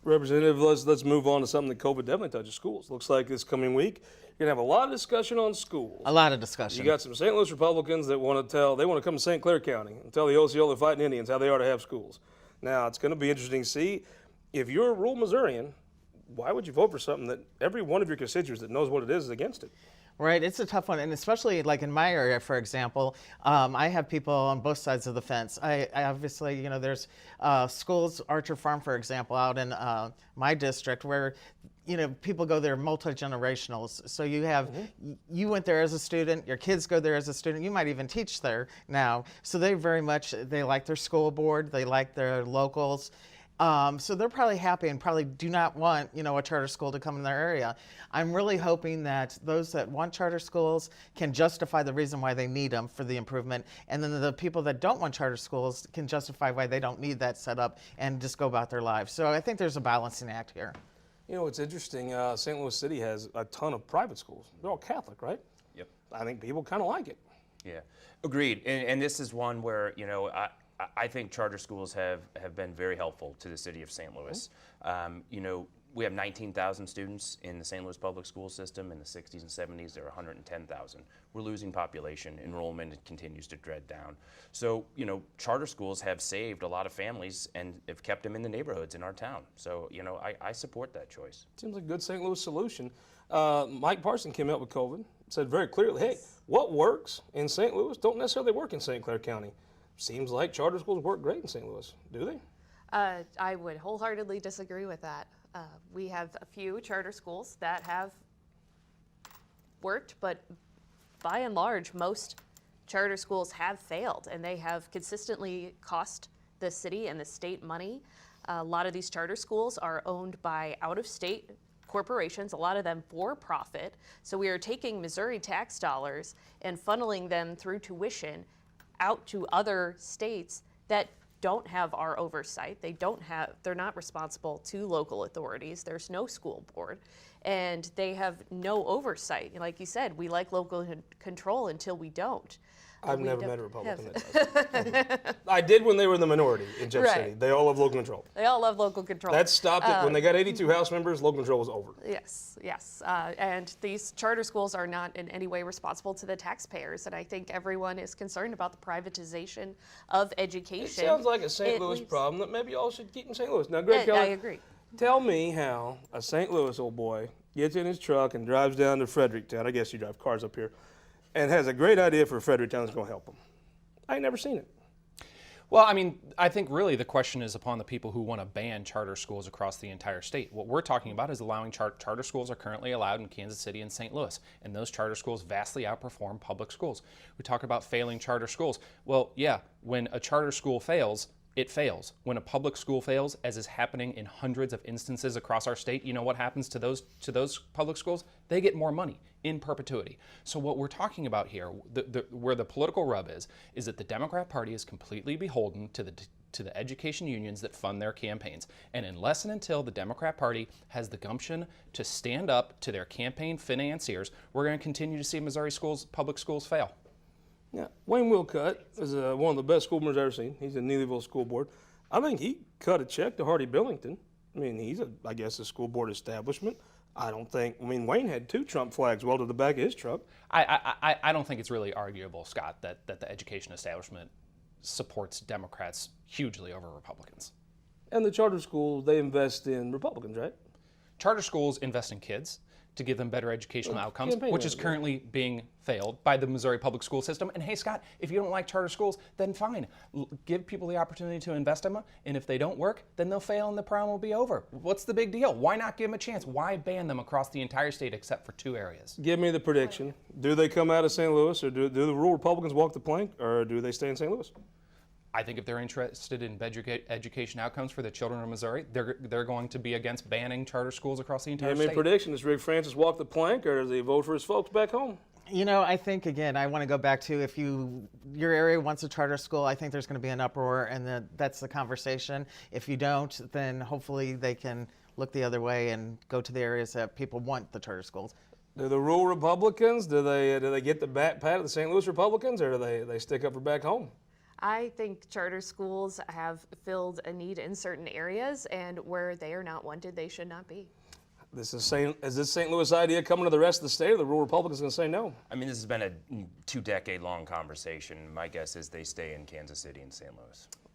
Representative, let's move on to something that COVID definitely touches schools. Looks like this coming week, you're going to have a lot of discussion on schools. A lot of discussion. You got some St. Louis Republicans that want to come to St. Clair County and tell the Osceola Fighting Indians how they ought to have schools. Now, it's going to be interesting to see. If you're a rural Missourian, why would you vote for something that every one of your constituents that knows what it is against it? Right, it's a tough one, and especially like in my area, for example, I have people on both sides of the fence. I obviously, there's schools, Archer Farm, for example, out in my district where, people go there multi-generationals. So you have, you went there as a student, your kids go there as a student, you might even teach there now. So they they like their school board, they like their locals. So they're probably happy and probably do not want, a charter school to come in their area. I'm really hoping that those that want charter schools can justify the reason why they need them for the improvement, and then the people that don't want charter schools can justify why they don't need that set up and just go about their lives. So I think there's a balancing act here. It's interesting. St. Louis City has a ton of private schools. They're all Catholic, right? Yep. I think people kind of like it. Yeah, agreed. And this is one where, I think charter schools have been very helpful to the city of St. Louis. We have 19,000 students in the St. Louis public school system. In the 60s and 70s, there were 110,000. We're losing population. Enrollment continues to dread down. So, charter schools have saved a lot of families and have kept them in the neighborhoods in our town. So, I support that choice. Seems like a good St. Louis solution. Mike Parson came out with COVID, said very clearly, hey, what works in St. Louis don't necessarily work in St. Clair County. Seems like charter schools work great in St. Louis. Do they? I would wholeheartedly disagree with that. We have a few charter schools that have worked, but by and large, most charter schools have failed, and they have consistently cost the city and the state money. A lot of these charter schools are owned by out-of-state corporations, a lot of them for profit. So we are taking Missouri tax dollars and funneling them through tuition out to other states that don't have our oversight. They're not responsible to local authorities. There's no school board, and they have no oversight. Like you said, we like local control until we don't. I've never met a Republican that does. I did when they were in the minority in Jeff City. They all love local control. They all love local control. That stopped it. When they got 82 House members, local control was over. Yes. And these charter schools are not in any way responsible to the taxpayers, and I think everyone is concerned about the privatization of education. It sounds like a St. Louis problem that maybe y'all should keep in St. Louis. Now, Gregg Keller, I agree. Tell me how a St. Louis old boy gets in his truck and drives down to Fredericktown. I guess you drive cars up here. And has a great idea for Fredericktown that's going to help them. I ain't never seen it. Well, I think really the question is upon the people who want to ban charter schools across the entire state. What we're talking about is allowing charter schools are currently allowed in Kansas City and St. Louis, and those charter schools vastly outperform public schools. We talk about failing charter schools. Well, yeah, when a charter school fails, it fails. When a public school fails, as is happening in hundreds of instances across our state, you know what happens to those public schools? They get more money in perpetuity. So what we're talking about here, where the political rub is that the Democrat Party is completely beholden to the education unions that fund their campaigns. And unless and until the Democrat Party has the gumption to stand up to their campaign financiers, we're going to continue to see Missouri public schools fail. Yeah, Wayne Wilcutt is one of the best school boards I've ever seen. He's in Neelyville School Board. I think he cut a check to Hardy Billington. He's I guess a school board establishment. Wayne had 2 Trump flags welded to the back of his truck. I don't think it's really arguable, Scott, that the education establishment supports Democrats hugely over Republicans. And the charter schools, they invest in Republicans, right? Charter schools invest in kids to give them better educational outcomes, which is currently being failed by the Missouri public school system. And hey, Scott, if you don't like charter schools, then fine. Give people the opportunity to invest in them, and if they don't work, then they'll fail and the problem will be over. What's the big deal? Why not give them a chance? Why ban them across the entire state except for 2 areas? Give me the prediction. Do they come out of St. Louis, or do the rural Republicans walk the plank, or do they stay in St. Louis? I think if they're interested in education outcomes for the children of Missouri, they're going to be against banning charter schools across the entire state. Prediction, does Rick Francis walk the plank, or does he vote for his folks back home? I think, again, I want to go back to if your area wants a charter school, I think there's going to be an uproar, and that's the conversation. If you don't, then hopefully they can look the other way and go to the areas that people want the charter schools. Do the rural Republicans, do they get the back pat of the St. Louis Republicans, or do they stick up for back home? I think charter schools have filled a need in certain areas, and where they are not wanted, they should not be. Is this St. Louis idea coming to the rest of the state, or the rural Republicans going to say no? I mean, this has been a 2-decade-long conversation. My guess is they stay in Kansas City and St. Louis.